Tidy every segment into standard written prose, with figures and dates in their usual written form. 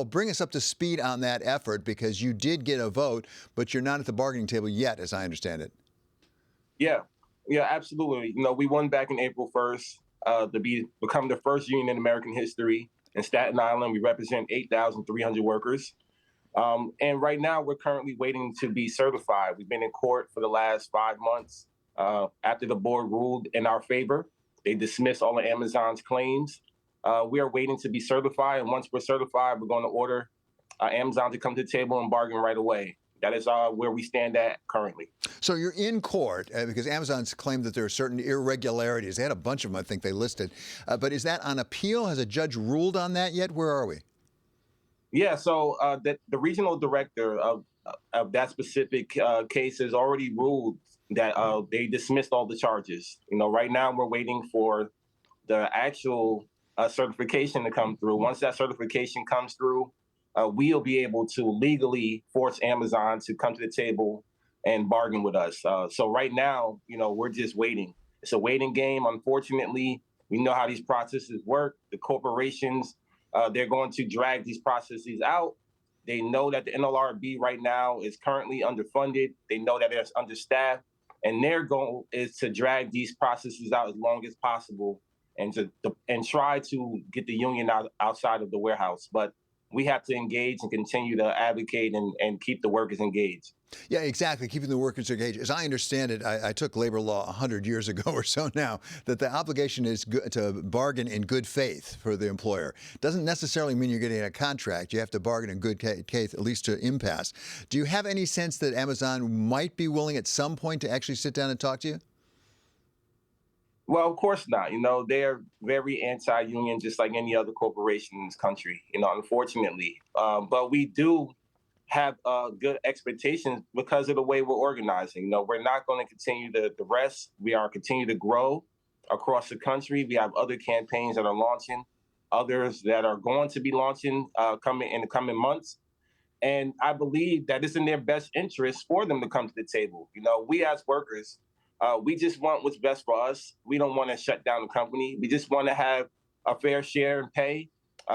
Well, bring us up to speed on that effort because you did get a vote, but you're not at the bargaining table yet, as I understand it. Yeah, yeah, absolutely. We won back in April 1st to become the first union in American history. In Staten Island, we represent 8,300 workers. And right now, we're currently waiting to be certified. We've been in court for the last 5 months. After the board ruled in our favor, they dismissed all of Amazon's claims. We are waiting to be certified. And once we're certified, we're going to order Amazon to come to the table and bargain right away. That is where we stand at currently. So you're in court because Amazon's claimed that there are certain irregularities. They had a bunch of them, I think they listed. But is that on appeal? Has a judge ruled on that yet? Where are we? Yeah, so the regional director of that specific case has already ruled that they dismissed all the charges. Right now we're waiting for the actual certification to come through. Once that certification comes through, we'll be able to legally force Amazon to come to the table and bargain with us. So right now, we're just waiting. It's a waiting game. Unfortunately, we know how these processes work. The corporations, they're going to drag these processes out. They know that the NLRB right now is currently underfunded. They know that it's understaffed. And their goal is to drag these processes out as long as possible and try to get the union outside of the warehouse. But we have to engage and continue to advocate and keep the workers engaged. Yeah, exactly. Keeping the workers engaged. As I understand it, I took labor law 100 years ago or so now, that the obligation is to bargain in good faith for the employer. Doesn't necessarily mean you're getting a contract. You have to bargain in good faith, at least to impasse. Do you have any sense that Amazon might be willing at some point to actually sit down and talk to you? Well, of course not. They're very anti-union, just like any other corporation in this country, unfortunately. But we do have good expectations because of the way we're organizing. We're not going to continue the rest. We are continue to grow across the country. We have other campaigns that are launching, others that are going to be launching coming in the coming months. And I believe that it's in their best interest for them to come to the table. We as workers, we just want what's best for us. We don't want to shut down the company. We just want to have a fair share in pay.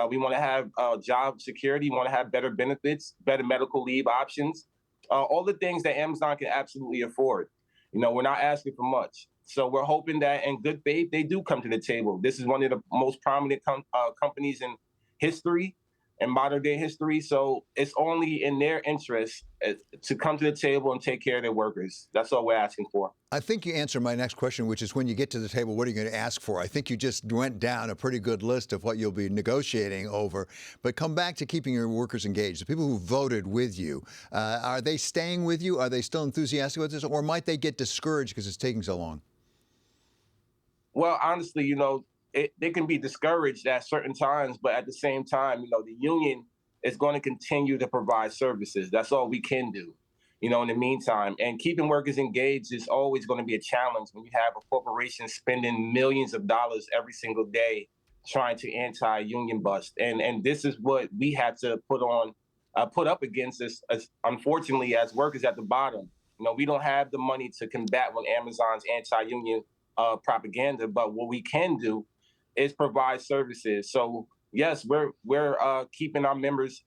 We want to have job security. We want to have better benefits, better medical leave options, all the things that Amazon can absolutely afford. We're not asking for much. So we're hoping that in good faith, they do come to the table. This is one of the most prominent companies in history and modern day history. So it's only in their interest to come to the table and take care of their workers. That's all we're asking for. I think you answered my next question, which is when you get to the table, what are you going to ask for? I think you just went down a pretty good list of what you'll be negotiating over. But come back to keeping your workers engaged. The people who voted with you, are they staying with you? Are they still enthusiastic about this? Or might they get discouraged because it's taking so long? Well, honestly, they can be discouraged at certain times, but at the same time, the union is going to continue to provide services. That's all we can do, in the meantime. And keeping workers engaged is always going to be a challenge when you have a corporation spending millions of dollars every single day trying to anti-union bust. And this is what we have to put up against this, unfortunately, as workers at the bottom. We don't have the money to combat with Amazon's anti-union propaganda, but what we can do is provide services. So yes, we're keeping our members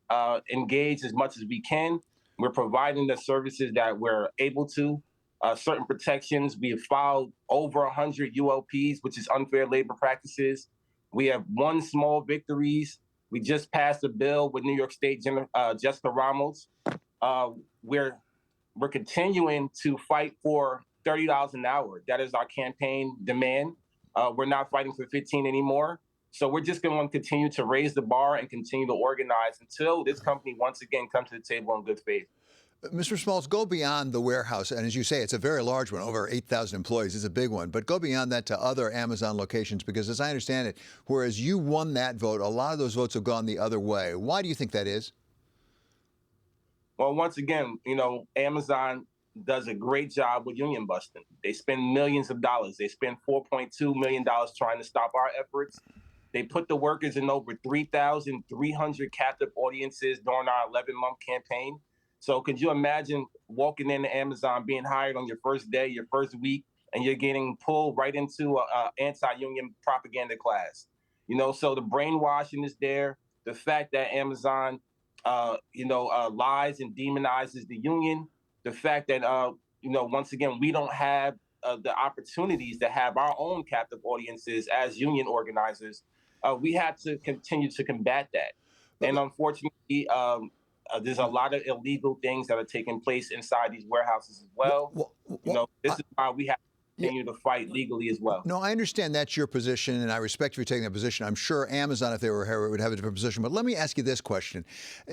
engaged as much as we can. We're providing the services that we're able to. Certain protections. We have filed over 100 ULPs, which is unfair labor practices. We have won small victories. We just passed a bill with New York State Jessica Ramos. We're continuing to fight for $30 an hour. That is our campaign demand. We're not fighting for 15 anymore. So we're just going to continue to raise the bar and continue to organize until this company once again comes to the table in good faith. Mr. Smalls, go beyond the warehouse. And as you say, it's a very large one, over 8,000 employees. It's a big one. But go beyond that to other Amazon locations, because as I understand it, whereas you won that vote, a lot of those votes have gone the other way. Why do you think that is? Well, once again, Amazon does a great job with union busting. They spend millions of dollars. They spend $4.2 million trying to stop our efforts. They put the workers in over 3,300 captive audiences during our 11-month campaign. So could you imagine walking into Amazon, being hired on your first day, your first week, and you're getting pulled right into an anti-union propaganda class? So the brainwashing is there. The fact that Amazon lies and demonizes the union. The fact that once again, we don't have the opportunities to have our own captive audiences as union organizers. We have to continue to combat that. But, And unfortunately, there's a lot of illegal things that are taking place inside these warehouses as well. well, well, This is why we have to yeah. continue to fight legally as well. No, I understand that's your position, and I respect you for taking that position. I'm sure Amazon, if they were here, would have a different position. But let me ask you this question.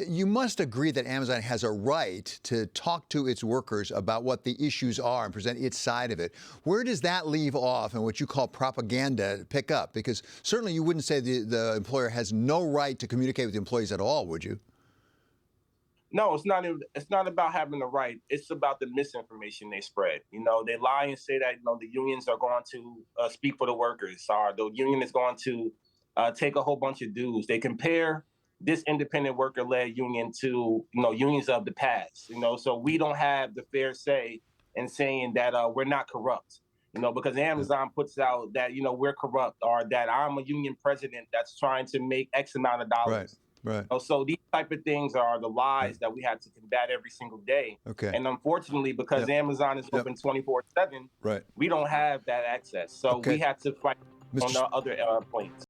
You must agree that Amazon has a right to talk to its workers about what the issues are and present its side of it. Where does that leave off and what you call propaganda pick up? Because certainly you wouldn't say the employer has no right to communicate with the employees at all, would you? No, it's not. It's not about having the right. It's about the misinformation they spread. They lie and say that the unions are going to speak for the workers, or the union is going to take a whole bunch of dues. They compare this independent worker-led union to unions of the past. So we don't have the fair say in saying that we're not corrupt. Because Amazon puts out that we're corrupt, or that I'm a union president that's trying to make X amount of dollars. Right. So these type of things are the lies that we have to combat every single day. Okay. And unfortunately, because Amazon is open 24/7, Right. we don't have that access. So we have to fight on the other points.